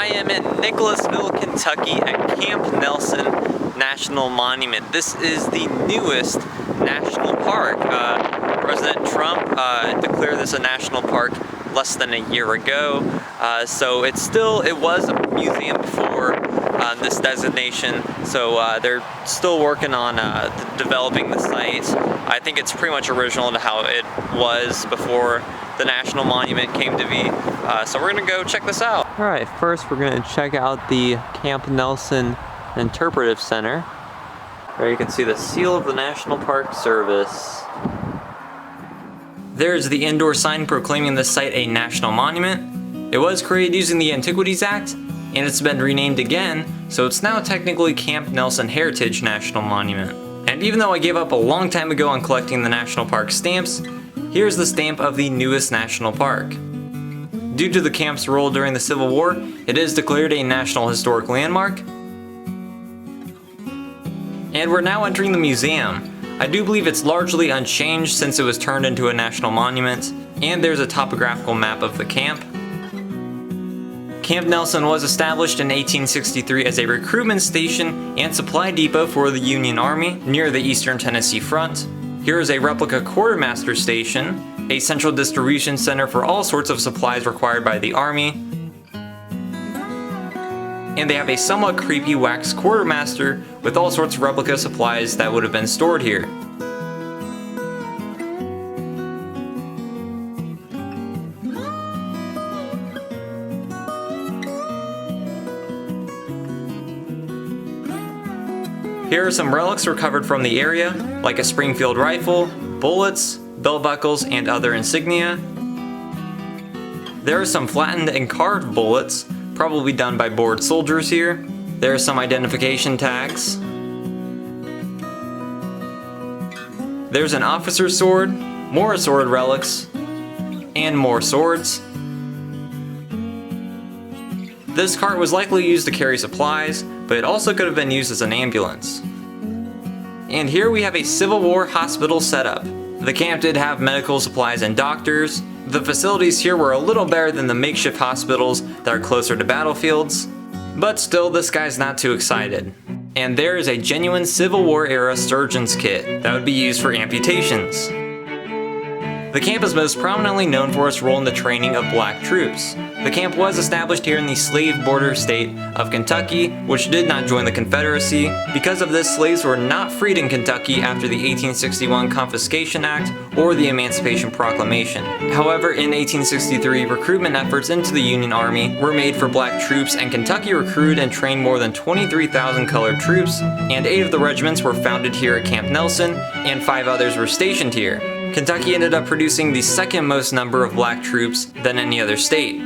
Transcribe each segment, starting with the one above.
I am in Nicholasville, Kentucky at Camp Nelson National Monument. This is the newest national park. President Trump declared this a national park less than a year ago. So it was a museum before this designation. So they're still working on developing the site. I think it's pretty much original to how it was before the National Monument came to be. So we're gonna go check this out. All right, first we're gonna check out the Camp Nelson Interpretive Center. There you can see the seal of the National Park Service. There's the indoor sign proclaiming this site a national monument. It was created using the Antiquities Act, and it's been renamed again, so it's now technically Camp Nelson Heritage National Monument. And even though I gave up a long time ago on collecting the national park stamps, here's the stamp of the newest national park. Due to the camp's role during the Civil War, it is declared a National Historic Landmark. And we're now entering the museum. I do believe it's largely unchanged since it was turned into a national monument, and there's a topographical map of the camp. Camp Nelson was established in 1863 as a recruitment station and supply depot for the Union Army near the Eastern Tennessee front. Here is a replica quartermaster station, a central distribution center for all sorts of supplies required by the Army, and they have a somewhat creepy wax quartermaster with all sorts of replica supplies that would have been stored here. Here are some relics recovered from the area, like a Springfield rifle, bullets, belt buckles, and other insignia. There are some flattened and carved bullets, probably done by bored soldiers here. There are some identification tags. There's an officer's sword, more sword relics, and more swords. This cart was likely used to carry supplies, but it also could have been used as an ambulance. And here we have a Civil War hospital setup. The camp did have medical supplies and doctors. The facilities here were a little better than the makeshift hospitals that are closer to battlefields, but still this guy's not too excited. And there is a genuine Civil War era surgeon's kit that would be used for amputations. The camp is most prominently known for its role in the training of black troops. The camp was established here in the slave border state of Kentucky, which did not join the Confederacy. Because of this, slaves were not freed in Kentucky after the 1861 Confiscation Act or the Emancipation Proclamation. However, in 1863, recruitment efforts into the Union Army were made for black troops, and Kentucky recruited and trained more than 23,000 colored troops, and 8 of the regiments were founded here at Camp Nelson, and 5 others were stationed here. Kentucky ended up producing the second most number of black troops than any other state.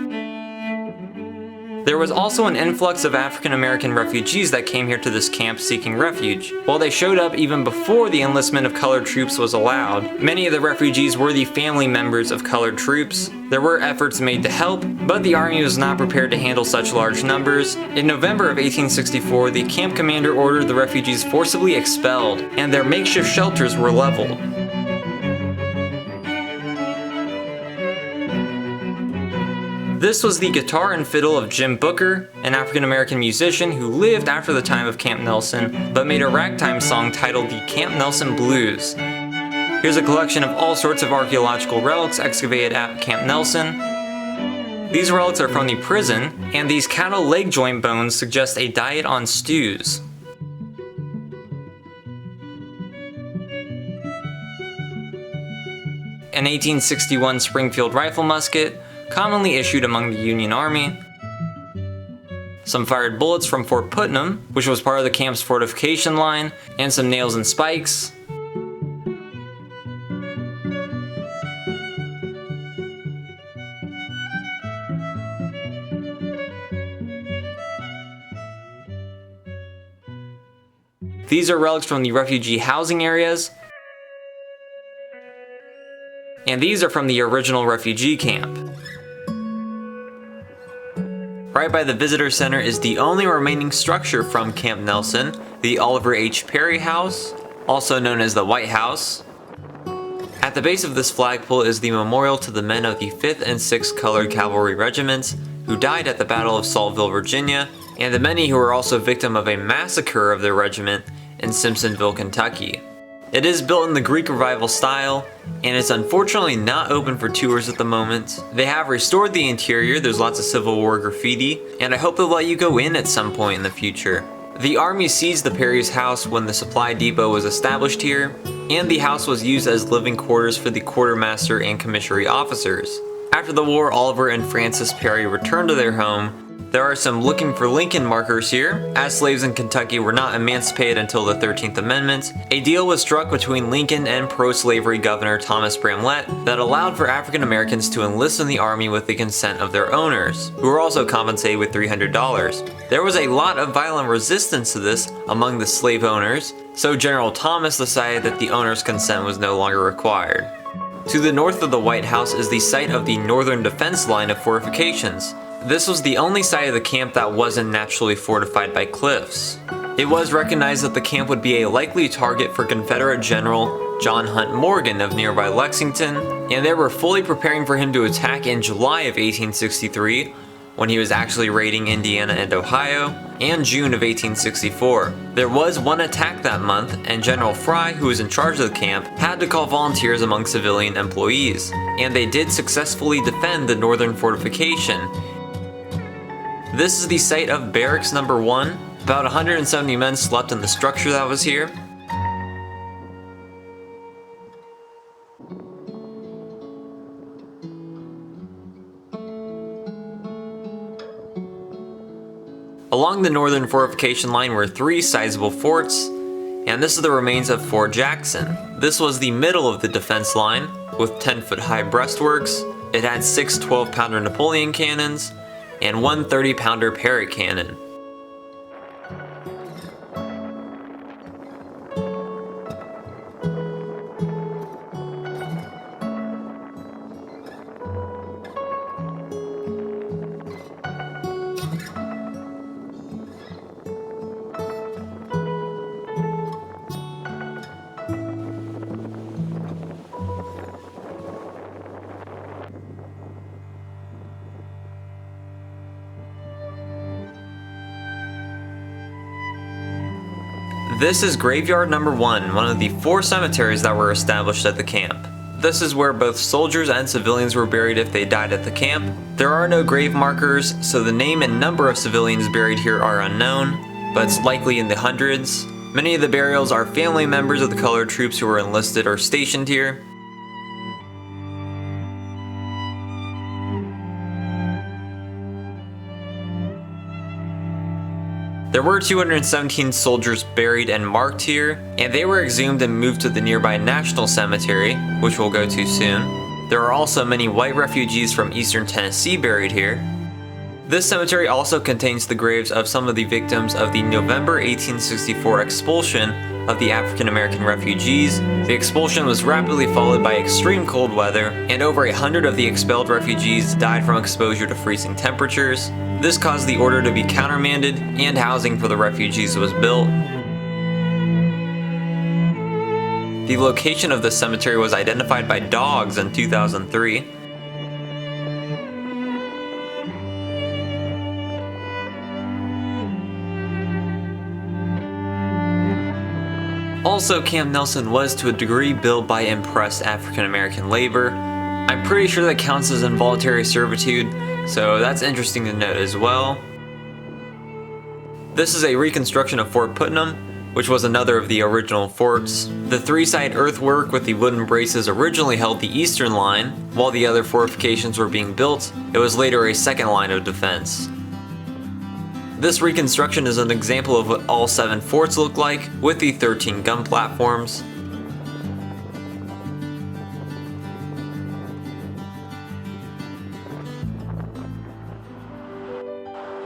There was also an influx of African American refugees that came here to this camp seeking refuge. While they showed up even before the enlistment of colored troops was allowed, many of the refugees were the family members of colored troops. There were efforts made to help, but the Army was not prepared to handle such large numbers. In November of 1864, the camp commander ordered the refugees forcibly expelled, and their makeshift shelters were leveled. This was the guitar and fiddle of Jim Booker, an African-American musician who lived after the time of Camp Nelson, but made a ragtime song titled the Camp Nelson Blues. Here's a collection of all sorts of archaeological relics excavated at Camp Nelson. These relics are from the prison, and these cattle leg joint bones suggest a diet on stews. An 1861 Springfield rifle musket, commonly issued among the Union Army. Some fired bullets from Fort Putnam, which was part of the camp's fortification line, and some nails and spikes. These are relics from the refugee housing areas, and these are from the original refugee camp. Right by the visitor center is the only remaining structure from Camp Nelson, the Oliver H. Perry House, also known as the White House. At the base of this flagpole is the memorial to the men of the 5th and 6th Colored Cavalry Regiments, who died at the Battle of Saltville, Virginia, and the many who were also victim of a massacre of their regiment in Simpsonville, Kentucky. It is built in the Greek Revival style, and it's unfortunately not open for tours at the moment. They have restored the interior, there's lots of Civil War graffiti, and I hope they'll let you go in at some point in the future. The Army seized the Perry's house when the supply depot was established here, and the house was used as living quarters for the quartermaster and commissary officers. After the war, Oliver and Frances Perry returned to their home. There are some looking for Lincoln markers here. As slaves in Kentucky were not emancipated until the 13th Amendment, a deal was struck between Lincoln and pro-slavery Governor Thomas Bramlett that allowed for African Americans to enlist in the Army with the consent of their owners, who were also compensated with $300. There was a lot of violent resistance to this among the slave owners, so General Thomas decided that the owner's consent was no longer required. To the north of the White House is the site of the northern defense line of fortifications. This was the only side of the camp that wasn't naturally fortified by cliffs. It was recognized that the camp would be a likely target for Confederate General John Hunt Morgan of nearby Lexington, and they were fully preparing for him to attack in July of 1863, when he was actually raiding Indiana and Ohio, and June of 1864. There was one attack that month, and General Fry, who was in charge of the camp, had to call volunteers among civilian employees, and they did successfully defend the northern fortification. This is the site of Barracks Number 1. About 170 men slept in the structure that was here. Along the northern fortification line were 3 sizable forts, and this is the remains of Fort Jackson. This was the middle of the defense line, with 10-foot high breastworks. It had 6 12-pounder Napoleon cannons, and 1 30-pounder Parrott cannon. This is Graveyard Number 1, one of the 4 cemeteries that were established at the camp. This is where both soldiers and civilians were buried if they died at the camp. There are no grave markers, so the name and number of civilians buried here are unknown, but it's likely in the hundreds. Many of the burials are family members of the colored troops who were enlisted or stationed here. There were 217 soldiers buried and marked here, and they were exhumed and moved to the nearby National Cemetery, which we'll go to soon. There are also many white refugees from eastern Tennessee buried here. This cemetery also contains the graves of some of the victims of the November 1864 expulsion of the African American refugees. The expulsion was rapidly followed by extreme cold weather, and over 100 of the expelled refugees died from exposure to freezing temperatures. This caused the order to be countermanded, and housing for the refugees was built. The location of the cemetery was identified by dogs in 2003. Also, Camp Nelson was to a degree built by impressed African American labor. I'm pretty sure that counts as involuntary servitude, so that's interesting to note as well. This is a reconstruction of Fort Putnam, which was another of the original forts. The 3-side earthwork with the wooden braces originally held the eastern line. While the other fortifications were being built, it was later a second line of defense. This reconstruction is an example of what all 7 forts look like, with the 13 gun platforms.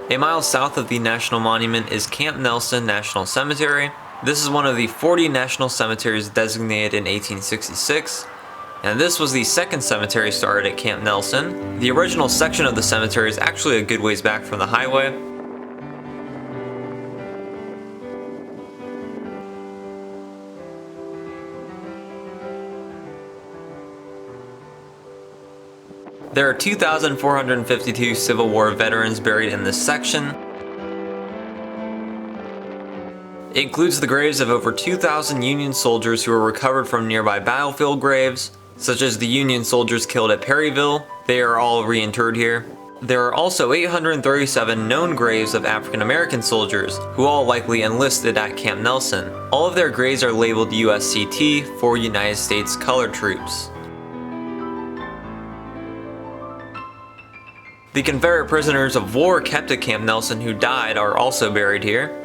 A mile south of the National Monument is Camp Nelson National Cemetery. This is one of the 40 national cemeteries designated in 1866, and this was the second cemetery started at Camp Nelson. The original section of the cemetery is actually a good ways back from the highway. There are 2,452 Civil War veterans buried in this section. It includes the graves of over 2,000 Union soldiers who were recovered from nearby battlefield graves, such as the Union soldiers killed at Perryville. They are all reinterred here. There are also 837 known graves of African American soldiers, who all likely enlisted at Camp Nelson. All of their graves are labeled USCT for United States Colored Troops. The Confederate prisoners of war kept at Camp Nelson who died are also buried here.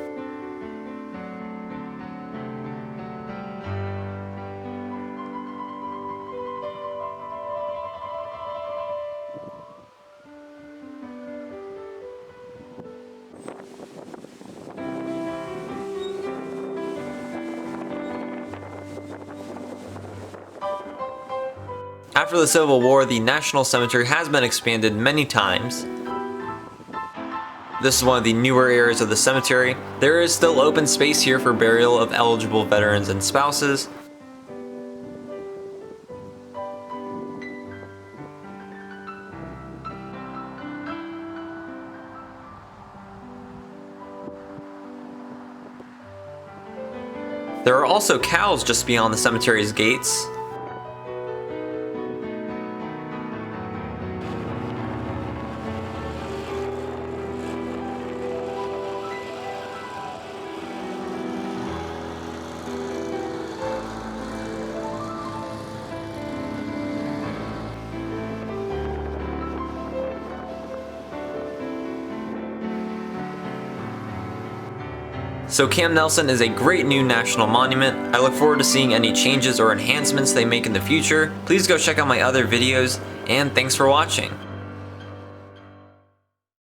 After the Civil War, the National Cemetery has been expanded many times. This is one of the newer areas of the cemetery. There is still open space here for burial of eligible veterans and spouses. There are also cows just beyond the cemetery's gates. So Camp Nelson is a great new national monument. I look forward to seeing any changes or enhancements they make in the future. Please go check out my other videos, and thanks for watching.